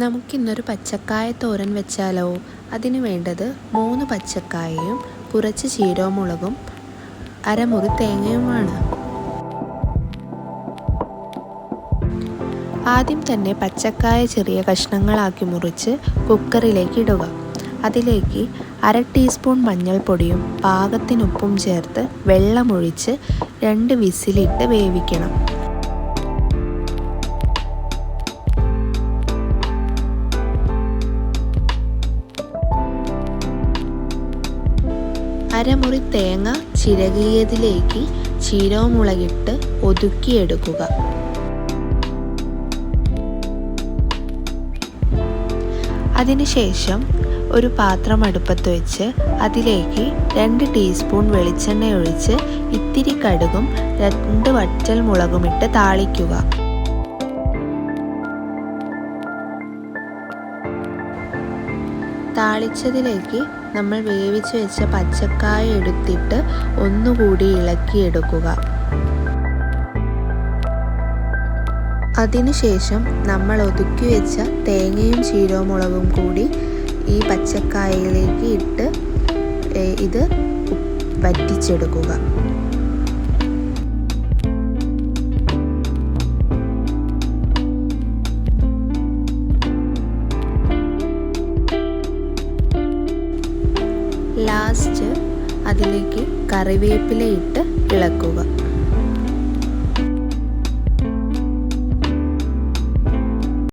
നമുക്കിന്നൊരു പച്ചക്കായ തോരൻ വെച്ചാലോ? അതിന് വേണ്ടത് 3 പച്ചക്കായയും കുറച്ച് ചീരമുളകും അരമുറി തേങ്ങയുമാണ്. ആദ്യം തന്നെ പച്ചക്കായ ചെറിയ കഷ്ണങ്ങളാക്കി മുറിച്ച് കുക്കറിലേക്ക് ഇടുക. അതിലേക്ക് 1/2 ടീസ്പൂൺ മഞ്ഞൾപ്പൊടിയും പാകത്തിനുപ്പും ചേർത്ത് വെള്ളമൊഴിച്ച് 2 വിസിലിട്ട് വേവിക്കണം. അരമുറി തേങ്ങ ചിരകിയതിലേക്ക് ചീരമുളകിട്ട് ഒതുക്കിയെടുക്കുക. അതിനുശേഷം ഒരു പാത്രം അടുപ്പത്ത് വെച്ച് അതിലേക്ക് 2 ടീസ്പൂൺ വെളിച്ചെണ്ണ ഒഴിച്ച് ഇത്തിരി കടുകും 2 വറ്റൽ മുളകുമിട്ട് താളിക്കുക. താളിച്ചതിലേക്ക് നമ്മൾ വേവിച്ച് വെച്ച പച്ചക്കായ എടുത്തിട്ട് ഒന്നുകൂടി ഇളക്കിയെടുക്കുക. അതിനുശേഷം നമ്മൾ ഒതുക്കി വെച്ച തേങ്ങയും ചീരമുളകും കൂടി ഈ പച്ചക്കായയിലേക്ക് ഇട്ട് ഇത് വറ്റിച്ചെടുക്കുക. ലാസ്റ്റ് അതിലേക്ക് കറിവേപ്പില ഇട്ട് ഇളക്കുക.